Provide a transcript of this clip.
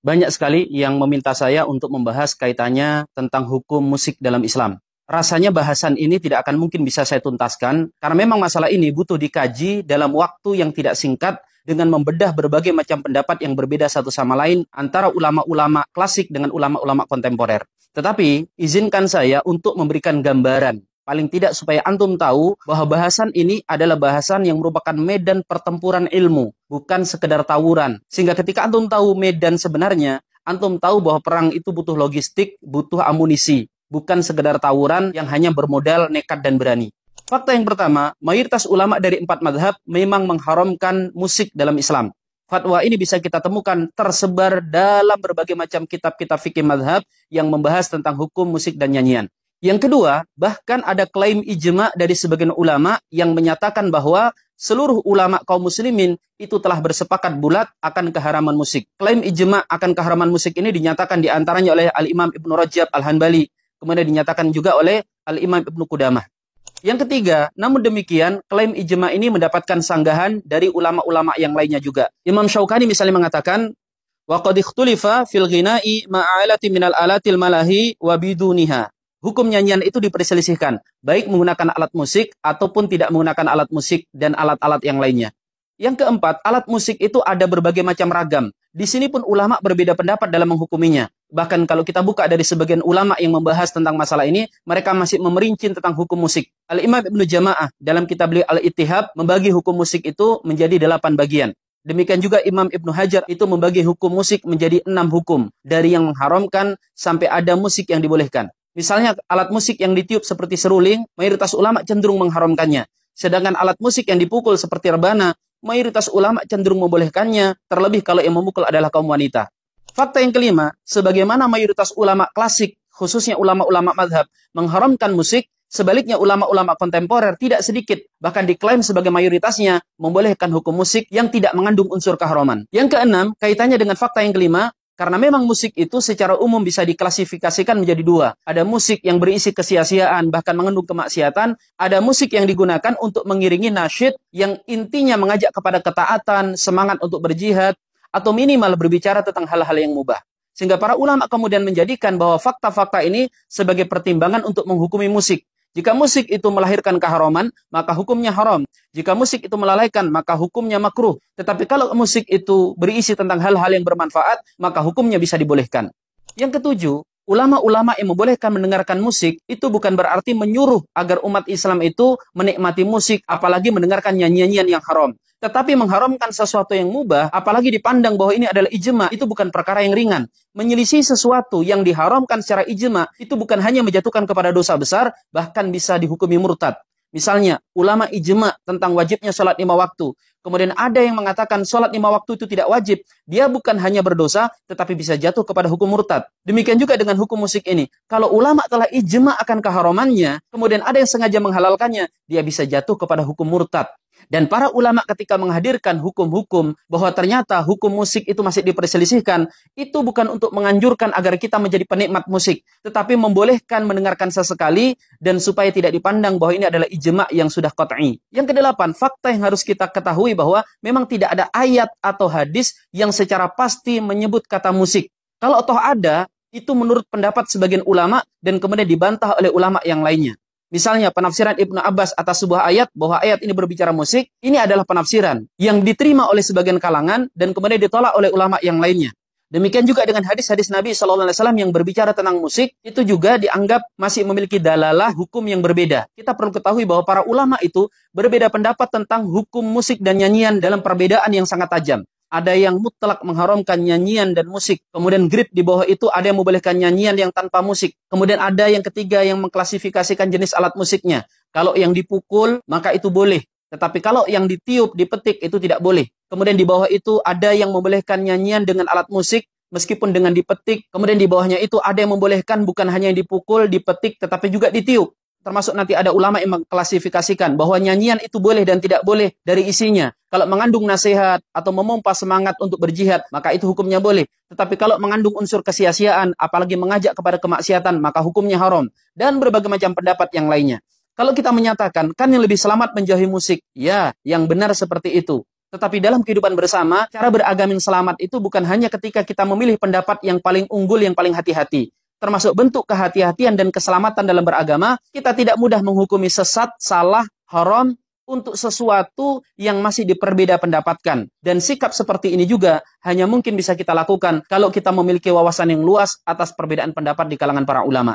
Banyak sekali yang meminta saya untuk membahas kaitannya tentang hukum musik dalam Islam. Rasanya bahasan ini tidak akan mungkin bisa saya tuntaskan, karena memang masalah ini butuh dikaji dalam waktu yang tidak singkat dengan membedah berbagai macam pendapat yang berbeda satu sama lain antara ulama-ulama klasik dengan ulama-ulama kontemporer. Tetapi, izinkan saya untuk memberikan gambaran. Paling tidak supaya antum tahu bahwa bahasan ini adalah bahasan yang merupakan medan pertempuran ilmu, bukan sekedar tawuran. Sehingga ketika antum tahu medan sebenarnya, antum tahu bahwa perang itu butuh logistik, butuh amunisi, bukan sekedar tawuran yang hanya bermodal nekat dan berani. Fakta yang pertama, mayoritas ulama dari 4 madhab memang mengharamkan musik dalam Islam. Fatwa ini bisa kita temukan tersebar dalam berbagai macam kitab-kitab fikih madhab yang membahas tentang hukum musik dan nyanyian. Yang kedua, bahkan ada klaim ijma dari sebagian ulama yang menyatakan bahwa seluruh ulama kaum muslimin itu telah bersepakat bulat akan keharaman musik. Klaim ijma akan keharaman musik ini dinyatakan diantaranya oleh Al-Imam Ibnu Rajab Al-Hanbali, kemudian dinyatakan juga oleh Al-Imam Ibnu Qudamah. Yang ketiga, namun demikian, klaim ijma ini mendapatkan sanggahan dari ulama-ulama yang lainnya juga. Imam Syaukani misalnya mengatakan, wa qad ikhtulifa fil ghina'i ma'alati minal alatil malahi wa biduniha. Hukum nyanyian itu diperselisihkan, baik menggunakan alat musik ataupun tidak menggunakan alat musik dan alat-alat yang lainnya. Yang keempat, alat musik itu ada berbagai macam ragam. Di sini pun ulama berbeda pendapat dalam menghukuminya. Bahkan kalau kita buka dari sebagian ulama yang membahas tentang masalah ini, mereka masih memerinci tentang hukum musik. Al-Imam Ibnu Jama'ah dalam kitab beliau Al-Ittihab membagi hukum musik itu menjadi 8 bagian. Demikian juga Imam Ibnu Hajar itu membagi hukum musik menjadi 6 hukum. Dari yang mengharamkan sampai ada musik yang dibolehkan. Misalnya alat musik yang ditiup seperti seruling, mayoritas ulama cenderung mengharamkannya. Sedangkan alat musik yang dipukul seperti rebana, mayoritas ulama cenderung membolehkannya, terlebih kalau yang memukul adalah kaum wanita. Fakta yang kelima, sebagaimana mayoritas ulama klasik, khususnya ulama-ulama madhab, mengharamkan musik, sebaliknya ulama-ulama kontemporer tidak sedikit, bahkan diklaim sebagai mayoritasnya, membolehkan hukum musik yang tidak mengandung unsur keharaman. Yang keenam, kaitannya dengan fakta yang kelima, karena memang musik itu secara umum bisa diklasifikasikan menjadi 2. Ada musik yang berisi kesia-siaan, bahkan mengandung kemaksiatan. Ada musik yang digunakan untuk mengiringi nasyid yang intinya mengajak kepada ketaatan, semangat untuk berjihad, atau minimal berbicara tentang hal-hal yang mubah. Sehingga para ulama kemudian menjadikan bahwa fakta-fakta ini sebagai pertimbangan untuk menghukumi musik. Jika musik itu melahirkan keharaman, maka hukumnya haram. Jika musik itu melalaikan, maka hukumnya makruh. Tetapi kalau musik itu berisi tentang hal-hal yang bermanfaat, maka hukumnya bisa dibolehkan. Yang ketujuh, ulama-ulama yang membolehkan mendengarkan musik, itu bukan berarti menyuruh agar umat Islam itu menikmati musik, apalagi mendengarkan nyanyian yang haram. Tetapi mengharamkan sesuatu yang mubah, apalagi dipandang bahwa ini adalah ijma, itu bukan perkara yang ringan. Menyelisih sesuatu yang diharamkan secara ijma, itu bukan hanya menjatuhkan kepada dosa besar, bahkan bisa dihukumi murtad. Misalnya, ulama ijma tentang wajibnya sholat 5 waktu. Kemudian ada yang mengatakan sholat 5 waktu itu tidak wajib. Dia bukan hanya berdosa, tetapi bisa jatuh kepada hukum murtad. Demikian juga dengan hukum musik ini. Kalau ulama telah ijma akan keharamannya, kemudian ada yang sengaja menghalalkannya, dia bisa jatuh kepada hukum murtad. Dan para ulama ketika menghadirkan hukum-hukum bahwa ternyata hukum musik itu masih diperselisihkan, itu bukan untuk menganjurkan agar kita menjadi penikmat musik, tetapi membolehkan mendengarkan sesekali dan supaya tidak dipandang bahwa ini adalah ijma yang sudah qat'i. Yang kedelapan, fakta yang harus kita ketahui bahwa memang tidak ada ayat atau hadis yang secara pasti menyebut kata musik. Kalau toh ada, itu menurut pendapat sebagian ulama dan kemudian dibantah oleh ulama yang lainnya. Misalnya penafsiran Ibnu Abbas atas sebuah ayat bahwa ayat ini berbicara musik, ini adalah penafsiran yang diterima oleh sebagian kalangan dan kemudian ditolak oleh ulama yang lainnya. Demikian juga dengan hadis-hadis Nabi SAW yang berbicara tentang musik, itu juga dianggap masih memiliki dalalah hukum yang berbeda. Kita perlu ketahui bahwa para ulama itu berbeda pendapat tentang hukum musik dan nyanyian dalam perbedaan yang sangat tajam. Ada yang mutlak mengharamkan nyanyian dan musik. Kemudian grade di bawah itu ada yang membolehkan nyanyian yang tanpa musik. Kemudian ada yang ketiga yang mengklasifikasikan jenis alat musiknya. Kalau yang dipukul, maka itu boleh. Tetapi kalau yang ditiup, dipetik, itu tidak boleh. Kemudian di bawah itu ada yang membolehkan nyanyian dengan alat musik, meskipun dengan dipetik. Kemudian di bawahnya itu ada yang membolehkan bukan hanya yang dipukul, dipetik, tetapi juga ditiup. Termasuk nanti ada ulama yang mengklasifikasikan bahwa nyanyian itu boleh dan tidak boleh dari isinya. Kalau mengandung nasihat atau memompa semangat untuk berjihad, maka itu hukumnya boleh. Tetapi kalau mengandung unsur kesia-siaan, apalagi mengajak kepada kemaksiatan, maka hukumnya haram. Dan berbagai macam pendapat yang lainnya. Kalau kita menyatakan, kan yang lebih selamat menjauhi musik. Ya, yang benar seperti itu. Tetapi dalam kehidupan bersama, cara beragama yang selamat itu bukan hanya ketika kita memilih pendapat yang paling unggul, yang paling hati-hati. Termasuk bentuk kehati-hatian dan keselamatan dalam beragama, kita tidak mudah menghukumi sesat, salah, haram, untuk sesuatu yang masih diperbeda pendapatkan. Dan sikap seperti ini juga hanya mungkin bisa kita lakukan kalau kita memiliki wawasan yang luas atas perbedaan pendapat di kalangan para ulama.